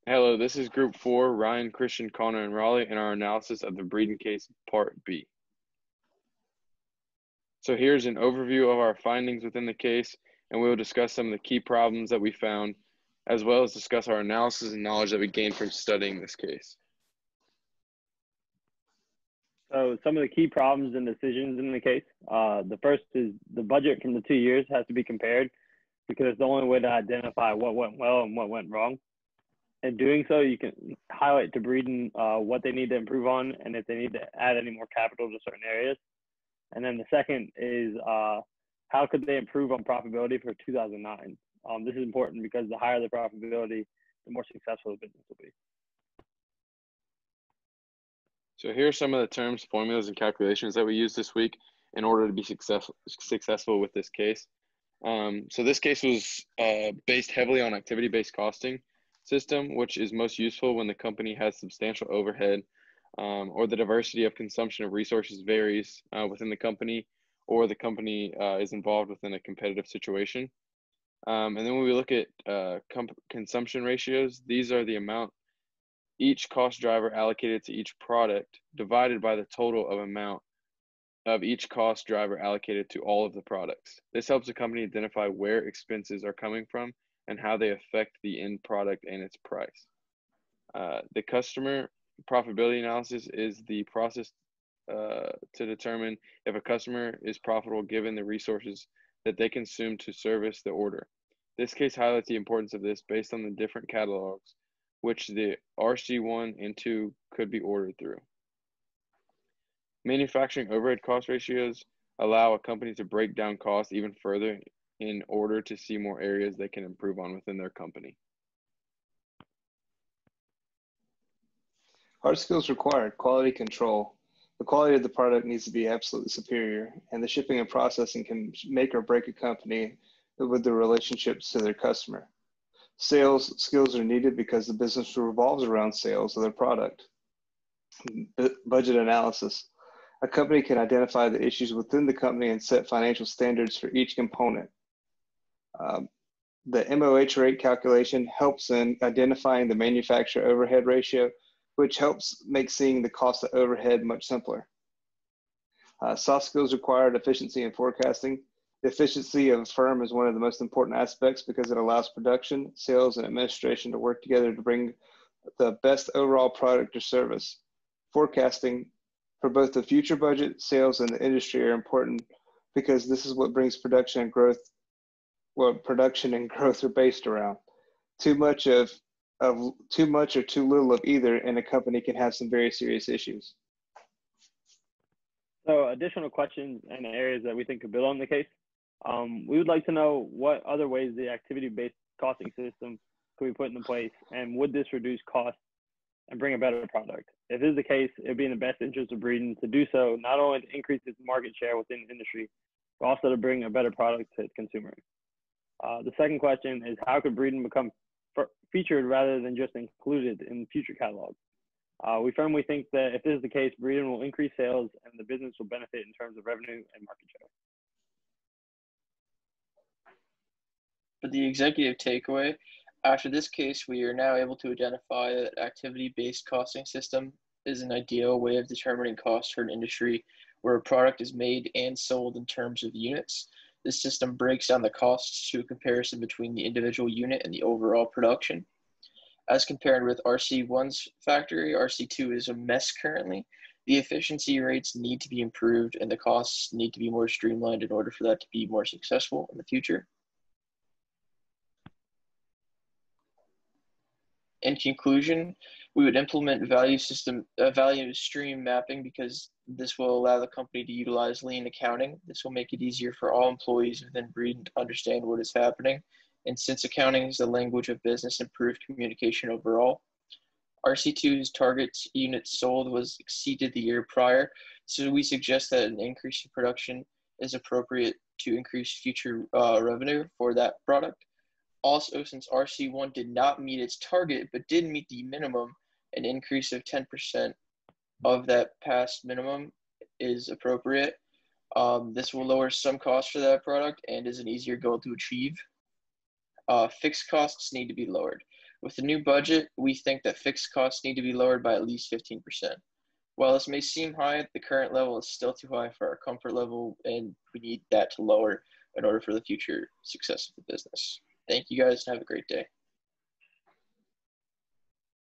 Hello, this is Group 4, Ryan, Christian, Connor, and Raleigh, in our analysis of the Breeden Case Part B. So here's an overview of our findings within the case, and we will discuss some of the key problems that we found, as well as discuss our analysis and knowledge that we gained from studying this case. So some of the key problems and decisions in the case. The first is the budget from the 2 years has to be compared because it's the only way to identify what went well and what went wrong. In doing so, you can highlight to Breeden what they need to improve on and if they need to add any more capital to certain areas. And then the second is how could they improve on profitability for 2009? This is important because the higher the profitability, the more successful the business will be. So here are some of the terms, formulas, and calculations that we used this week in order to be successful with this case. So this case was based heavily on activity-based costing system, which is most useful when the company has substantial overhead or the diversity of consumption of resources varies within the company, or the company is involved within a competitive situation. And then when we look at consumption ratios, these are the amount each cost driver allocated to each product divided by the total of amount of each cost driver allocated to all of the products. This helps the company identify where expenses are coming from and how they affect the end product and its price. The customer profitability analysis is the process to determine if a customer is profitable given the resources that they consume to service the order. This case highlights the importance of this based on the different catalogs which the RC1 and 2 could be ordered through. Manufacturing overhead cost ratios allow a company to break down costs even further in order to see more areas they can improve on within their company. Hard skills required: quality control. The quality of the product needs to be absolutely superior, and the shipping and processing can make or break a company with the relationships to their customer. Sales skills are needed because the business revolves around sales of their product. Budget analysis. A company can identify the issues within the company and set financial standards for each component. The MOH rate calculation helps in identifying the manufacturer overhead ratio, which helps make seeing the cost of overhead much simpler. Soft skills required: efficiency and forecasting. The efficiency of a firm is one of the most important aspects because it allows production, sales, and administration to work together to bring the best overall product or service. Forecasting for both the future budget, sales, and the industry are important because this is what brings production and growth, what production and growth are based around. Too much or too little of either, and a company can have some very serious issues. So additional questions and areas that we think could build on the case. We would like to know what other ways the activity-based costing system could be put into place, and would this reduce costs and bring a better product? If this is the case, it would be in the best interest of Breeden to do so, not only to increase its market share within the industry, but also to bring a better product to its consumers. The second question is, how could Breeden become featured rather than just included in future catalogs? We firmly think that if this is the case, Breeden will increase sales and the business will benefit in terms of revenue and market share. For the executive takeaway, after this case, we are now able to identify that activity-based costing system is an ideal way of determining costs for an industry where a product is made and sold in terms of units. This system breaks down the costs to a comparison between the individual unit and the overall production. As compared with RC1's factory, RC2 is a mess currently. The efficiency rates need to be improved and the costs need to be more streamlined in order for that to be more successful in the future. In conclusion, we would implement value stream mapping because this will allow the company to utilize lean accounting. This will make it easier for all employees within Breeden to understand what is happening. And since accounting is the language of business, improved communication overall. RC2's target units sold was exceeded the year prior, so we suggest that an increase in production is appropriate to increase future revenue for that product. Also, since RC1 did not meet its target but did meet the minimum, an increase of 10% of that past minimum is appropriate. This will lower some costs for that product and is an easier goal to achieve. Fixed costs need to be lowered. With the new budget, we think that fixed costs need to be lowered by at least 15%. While this may seem high, the current level is still too high for our comfort level, and we need that to lower in order for the future success of the business. Thank you guys and have a great day.